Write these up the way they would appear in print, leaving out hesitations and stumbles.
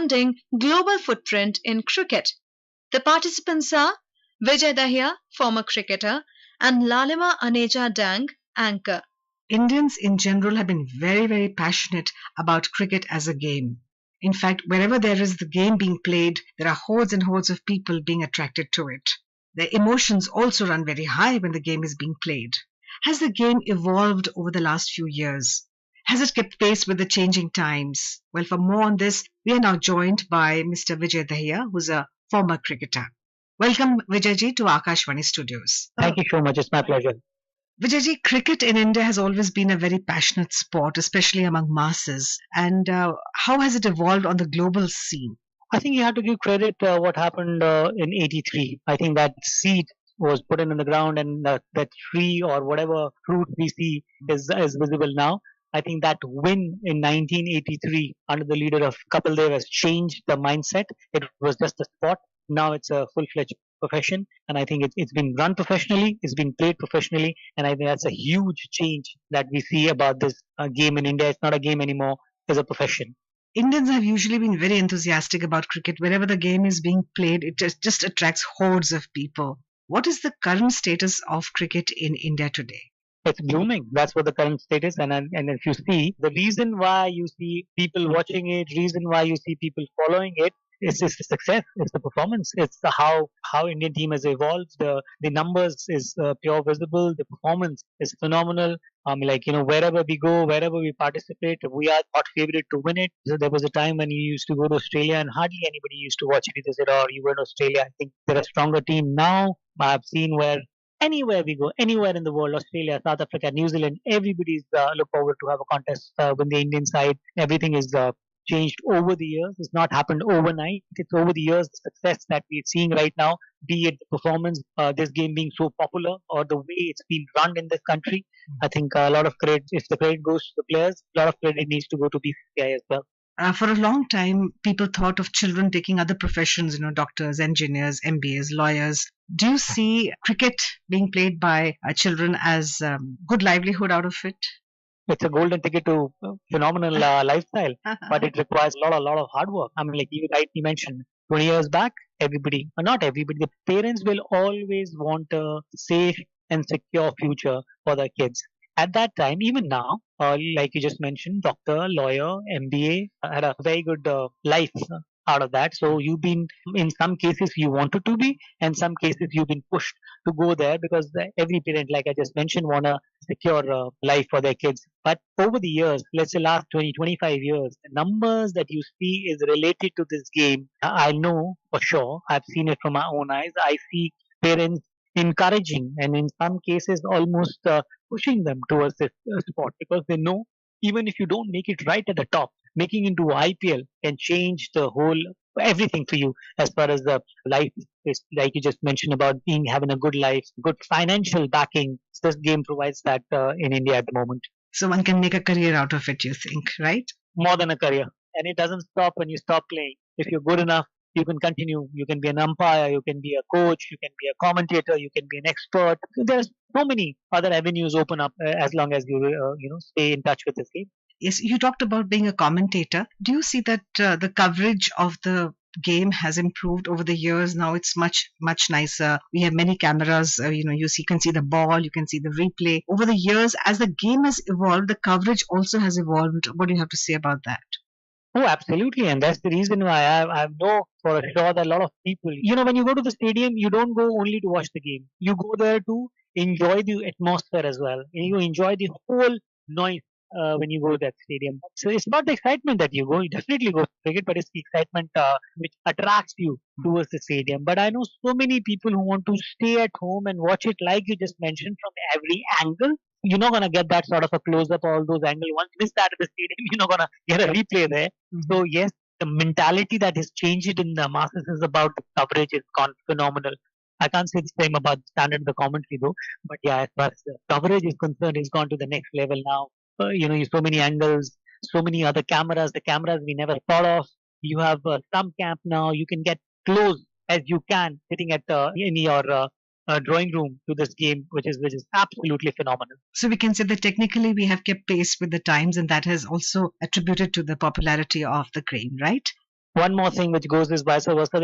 expanding global footprint in cricket. The participants are Vijay Dahiya, former cricketer, and Lalima Aneja Dang, anchor. Indians in general have been very, very passionate about cricket as a game. In fact, wherever there is the game being played, there are hordes and hordes of people being attracted to it. The emotions also run very high when the game is being played. Has the game evolved over the last few years? Has it kept pace with the changing times? Well, for more on this, we are now joined by Mr. Vijay Dahiya, who's a former cricketer. Welcome, Vijayji, to Akashvani Studios. Thank you so much. It's my pleasure. Vijayji, cricket in India has always been a very passionate sport, especially among masses. And how has it evolved on the global scene? I think you have to give credit what happened in '83. I think that seed was put in the ground, and that tree or whatever fruit we see is visible now. I think that win in 1983 under the leader of Kapil Dev has changed the mindset. It was just a sport. Now it's a full-fledged profession, and I think it's been run professionally, it's been played professionally, and I think that's a huge change that we see about this game in India. It's not a game anymore; it's a profession. Indians have usually been very enthusiastic about cricket. Wherever the game is being played, it just attracts hordes of people. What is the current status of cricket in India today? It's blooming. That's what the current state is. And if you see, the reason why you see people watching it, reason why you see people following it, it's the success, it's the performance, it's the how Indian team has evolved. The numbers is pure visible. The performance is phenomenal. Wherever we go, wherever we participate, we are not favorite to win it. So there was a time when you used to go to Australia and hardly anybody used to watch it. They said, "Oh, you were in Australia." I think they're a stronger team now. I've seen where anywhere we go, anywhere in the world, Australia, South Africa, New Zealand, everybody's look forward to have a contest with the Indian side. Everything is changed over the years. It's not happened overnight. It's over the years, the success that we're seeing right now, be it the performance, this game being so popular, or the way it's been run in this country. I think a lot of credit, if the credit goes to the players, a lot of credit needs to go to BCCI as well. For a long time, people thought of children taking other professions, doctors, engineers, MBAs, lawyers. Do you see cricket being played by children as good livelihood out of it? It's a golden ticket to phenomenal lifestyle, but it requires a lot of hard work. I mean, like you rightly mentioned, 20 years back, everybody, or not everybody, the parents will always want a safe and secure future for their kids. At that time, even now, like you just mentioned, doctor, lawyer, MBA, had a very good life out of that. So you've been, in some cases, you wanted to be, and some cases you've been pushed to go there because every parent, like I just mentioned, want a secure life for their kids. But over the years, let's say last 20, 25 years, the numbers that you see is related to this game. I know for sure. I've seen it from my own eyes. I see parents encouraging and in some cases almost pushing them towards this sport because they know even if you don't make it right at the top, making into IPL can change the whole everything for you as far as the life is, like you just mentioned about having a good life, good financial backing. This game provides that in India at the moment. So one can make a career out of it, you think, right? More than a career. And it doesn't stop when you stop playing. If you're good enough, you can continue. You can be an umpire, you can be a coach, you can be a commentator, you can be an expert. There's so many other avenues open up as long as you stay in touch with this game. Yes, you talked about being a commentator. Do you see that the coverage of the game has improved over the years? Now it's much nicer. We have many cameras. You can see the ball, you can see the replay. Over the years, as the game has evolved, the coverage also has evolved. What do you have to say about that? Oh, absolutely. And that's the reason why I know for sure that a lot of people, when you go to the stadium, you don't go only to watch the game. You go there to enjoy the atmosphere as well. You enjoy the whole noise when you go to that stadium. So it's not the excitement that you go. You definitely go for cricket, but it's the excitement which attracts you towards the stadium. But I know so many people who want to stay at home and watch it, like you just mentioned, from every angle. You're not gonna get that sort of a close up, all those angles. Once you miss that at the stadium, you're not gonna get a replay there. So yes, the mentality that has changed in the masses is about the coverage is gone phenomenal. I can't say the same about the standard of the commentary though, but yeah, as far as the coverage is concerned, it's gone to the next level now. So many angles, so many other cameras. The cameras we never thought of. You have some camp now. You can get close as you can sitting at in your drawing room to this game, which is absolutely phenomenal. So we can say that technically we have kept pace with the times, and that has also attributed to the popularity of the game, right? one more thing which goes is vice versa.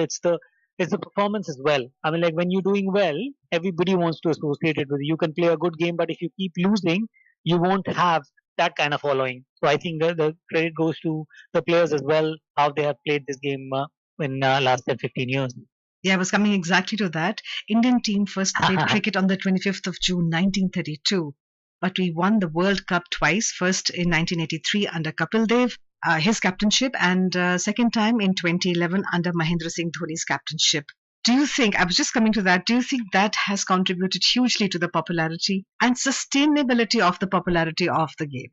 It's the performance as well. I mean, like when you're doing well, everybody wants to associate it with you. You can play a good game, but if you keep losing, you won't have that kind of following. So I think the credit goes to the players as well, how they have played this game in last 10, 15 years. Yeah, I was coming exactly to that. Indian team first played cricket on the 25th of June 1932, but we won the World Cup twice, first in 1983 under Kapil Dev, his captainship, and second time in 2011 under Mahendra Singh Dhoni's captainship. Do you think, I was just coming to that, do you think that has contributed hugely to the popularity and sustainability of the popularity of the game?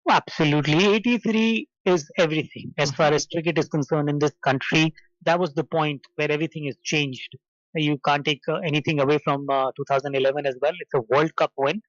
Absolutely. 83 is everything. As far as cricket is concerned in this country, that was the point where everything is changed. You can't take anything away from 2011 as well. It's a World Cup win.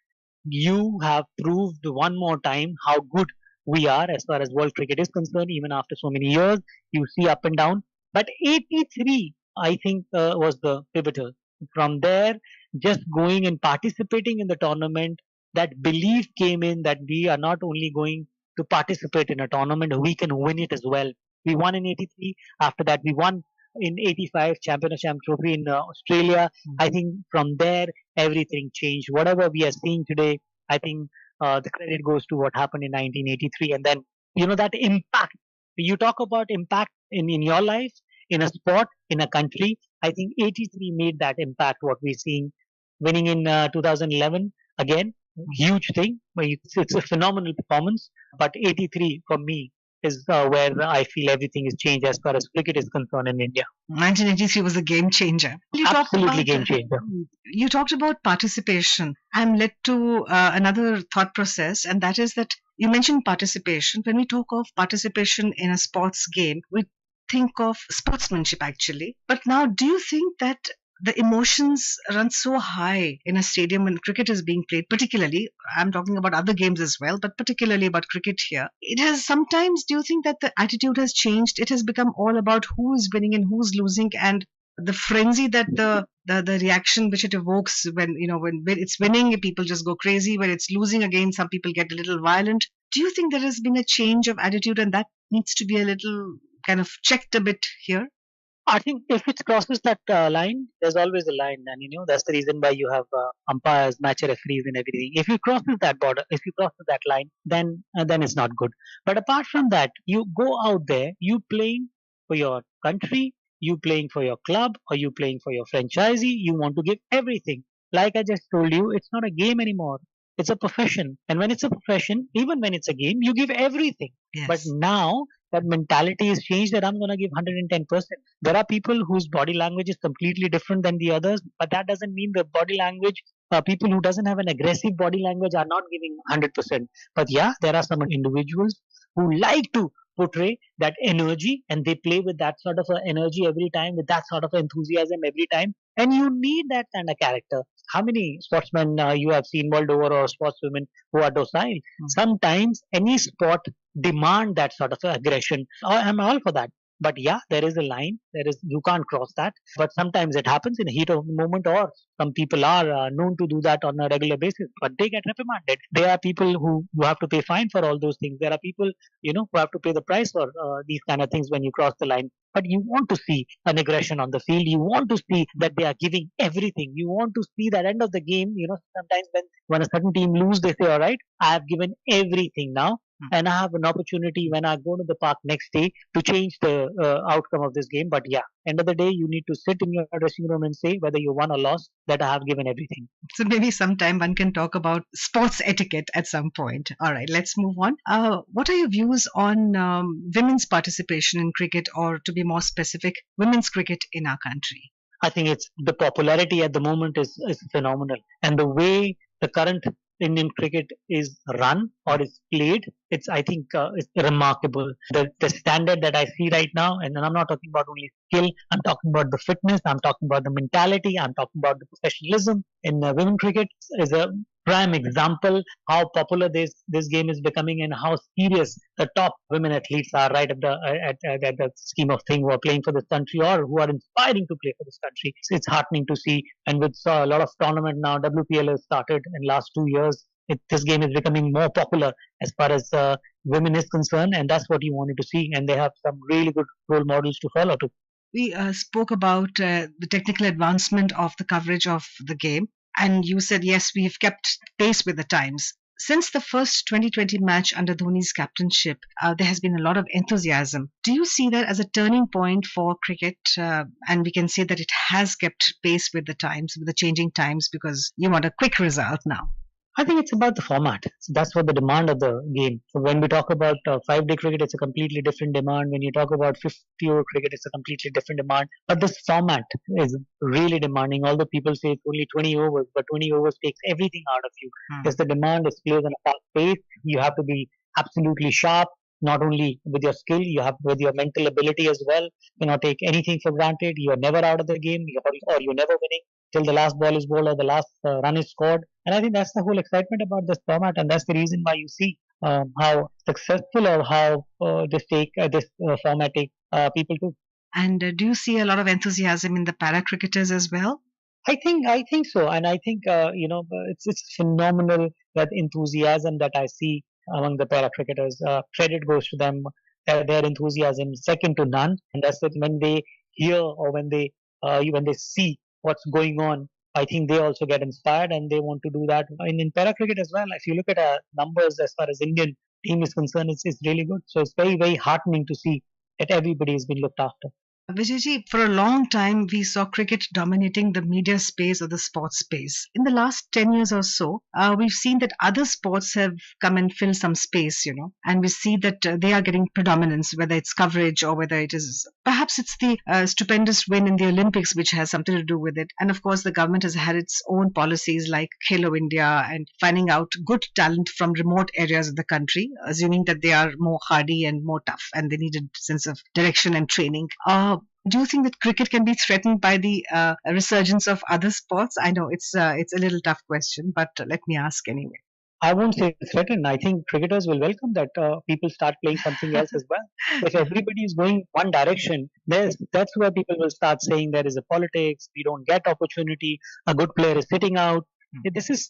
You have proved one more time how good we are as far as world cricket is concerned, even after so many years. You see up and down. But 83, I think, was the pivotal. From there, just going and participating in the tournament, that belief came in that we are not only going to participate in a tournament, we can win it as well. We won in 83. After that, we won in 85 Champion of Champ Trophy in Australia. I think from there, everything changed. Whatever we are seeing today, I think the credit goes to what happened in 1983. And then, that impact. You talk about impact in your life, in a sport, in a country. I think 83 made that impact, what we're seeing. Winning in 2011, again, huge thing. It's a phenomenal performance. But 83 for me is where I feel everything is changed as far as cricket is concerned in India. 1983 was a game changer. Absolutely game changer. You talked about participation. I'm led to another thought process, and that is that you mentioned participation. When we talk of participation in a sports game, we think of sportsmanship actually. But now, do you think that the emotions run so high in a stadium when cricket is being played, particularly, I'm talking about other games as well, but particularly about cricket here. It has sometimes, do you think that the attitude has changed? It has become all about who is winning and who's losing, and the frenzy that the reaction which it evokes when it's winning, people just go crazy. When it's losing again, some people get a little violent. Do you think there has been a change of attitude and that needs to be a little kind of checked a bit here? I think if it crosses that line, there's always a line, and that's the reason why you have umpires, match referees, and everything. If you crosses that border, if you crosses that line, then it's not good. But apart from that, you go out there, you playing for your country, you playing for your club, or you playing for your franchisee. You want to give everything. Like I just told you, it's not a game anymore. It's a profession, and when it's a profession, even when it's a game, you give everything. Yes. But now that mentality is changed that I'm going to give 110%. There are people whose body language is completely different than the others, but that doesn't mean the body language, people who doesn't have an aggressive body language are not giving 100%. But yeah, there are some individuals who like to portray that energy and they play with that sort of energy every time, with that sort of enthusiasm every time. And you need that kind of character. How many sportsmen you have seen world over or sportswomen who are docile? Sometimes any sport demand that sort of aggression. I'm all for that. But yeah, there is a line. You can't cross that. But sometimes it happens in the heat of the moment, or some people are known to do that on a regular basis. But they get reprimanded. There are people who you have to pay fine for all those things. There are people who have to pay the price for these kind of things when you cross the line. But you want to see an aggression on the field. You want to see that they are giving everything. You want to see that end of the game. Sometimes when a certain team lose, they say, "All right, I have given everything now." And I have an opportunity when I go to the park next day to change the outcome of this game. But yeah, end of the day, you need to sit in your dressing room and say whether you won or lost that I have given everything. So maybe sometime one can talk about sports etiquette at some point. All right, let's move on. What are your views on women's participation in cricket, or to be more specific, women's cricket in our country? I think it's the popularity at the moment is phenomenal, and the way the current Indian cricket is run or is played, it's remarkable. The standard that I see right now, and I'm not talking about only skill, I'm talking about the fitness, I'm talking about the mentality, I'm talking about the professionalism in women cricket is a prime example how popular this game is becoming and how serious the top women athletes are right at the scheme of thing who are playing for this country or who are inspiring to play for this country. It's heartening to see, and with a lot of tournament now, WPL has started in last 2 years. This game is becoming more popular as far as women is concerned, and that's what you wanted to see. And they have some really good role models to follow too. We spoke about the technical advancement of the coverage of the game, and you said, yes, we've kept pace with the times. Since the first 2020 match under Dhoni's captainship, there has been a lot of enthusiasm. Do you see that as a turning point for cricket? And we can say that it has kept pace with the times, with the changing times, because you want a quick result now. I think it's about the format. So that's what the demand of the game. So when we talk about 5-day cricket, it's a completely different demand. When you talk about 50-over cricket, it's a completely different demand. But this format is really demanding. Although people say it's only 20 overs, but 20 overs takes everything out of you. Because the demand is players on a fast pace. You have to be absolutely sharp, not only with your skill, you have with your mental ability as well. You not take anything for granted. You're never out of the game, or you're never winning till the last ball is bowled or the last run is scored. And I think that's the whole excitement about this format, and that's the reason why you see how successful or how this format take people to. And do you see a lot of enthusiasm in the para cricketers as well? I think so, and I think it's phenomenal that enthusiasm that I see among the para cricketers. Credit goes to them. Their enthusiasm is second to none, and that's it. When they hear or when they see what's going on, I think they also get inspired and they want to do that. In para cricket as well, if you look at numbers as far as Indian team is concerned, it's really good. So it's very, very heartening to see that everybody has been looked after. Vijayji, for a long time, we saw cricket dominating the media space or the sports space. In the last 10 years or so, we've seen that other sports have come and filled some space, and we see that they are getting predominance, whether it's coverage or whether it is, perhaps it's the stupendous win in the Olympics, which has something to do with it. And of course, the government has had its own policies like Khelo India and finding out good talent from remote areas of the country, assuming that they are more hardy and more tough and they need a sense of direction and training. Do you think that cricket can be threatened by the resurgence of other sports? I know it's a little tough question, but let me ask anyway. I won't say threatened. I think cricketers will welcome that people start playing something else as well. If everybody is going one direction, that's where people will start saying there is a politics. We don't get opportunity. A good player is sitting out. This is,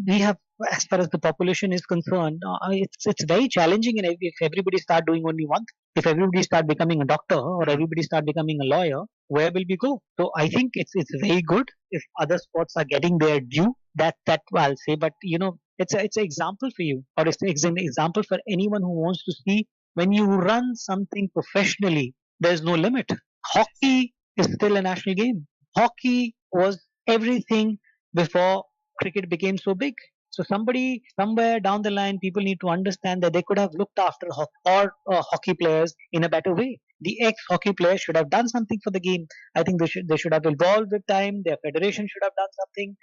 we have, as far as the population is concerned, it's very challenging. And if everybody start doing only one, if everybody start becoming a doctor or everybody start becoming a lawyer, where will we go? So I think it's very good if other sports are getting their due. That I'll say, but it's an example for you, or it's an example for anyone who wants to see when you run something professionally. There's no limit. Hockey is still a national game. Hockey was everything before cricket became so big. So somebody somewhere down the line, people need to understand that they could have looked after hockey players in a better way. The ex-hockey players should have done something for the game. I think they should have evolved with time. Their federation should have done something.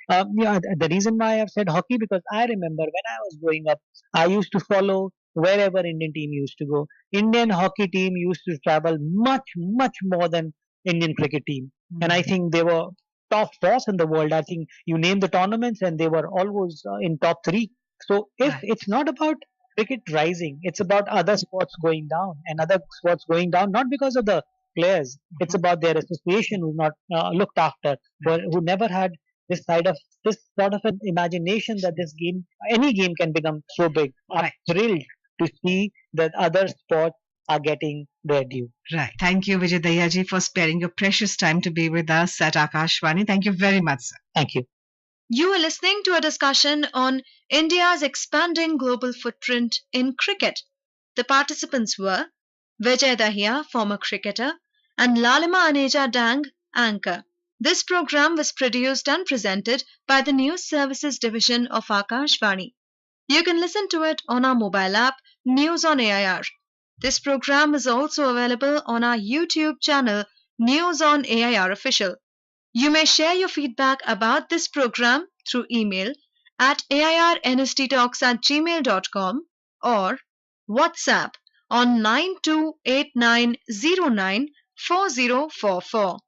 The reason why I've said hockey, because I remember when I was growing up, I used to follow wherever Indian team used to go. Indian hockey team used to travel much, much more than Indian cricket team. And I think they were top force in the world. I think you name the tournaments and they were always in top three. So if it's not about cricket rising, it's about other sports going down and other sports going down, not because of the players. It's about their association who not looked after, who never had this sort of an imagination that any game can become so big. I'm thrilled to see that other sports are getting their due. Right. Thank you, Vijay Dahiya for sparing your precious time to be with us at Akashvani. Thank you very much, sir. Thank you. You are listening to a discussion on India's expanding global footprint in cricket. The participants were Vijay Dahiya, former cricketer, and Lalima Aneja Dang, anchor. This program was produced and presented by the News Services Division of Akashvani. You can listen to it on our mobile app, News on AIR. This program is also available on our YouTube channel, News on AIR Official. You may share your feedback about this program through email at airnsttalks@gmail.com or WhatsApp on 9289094044.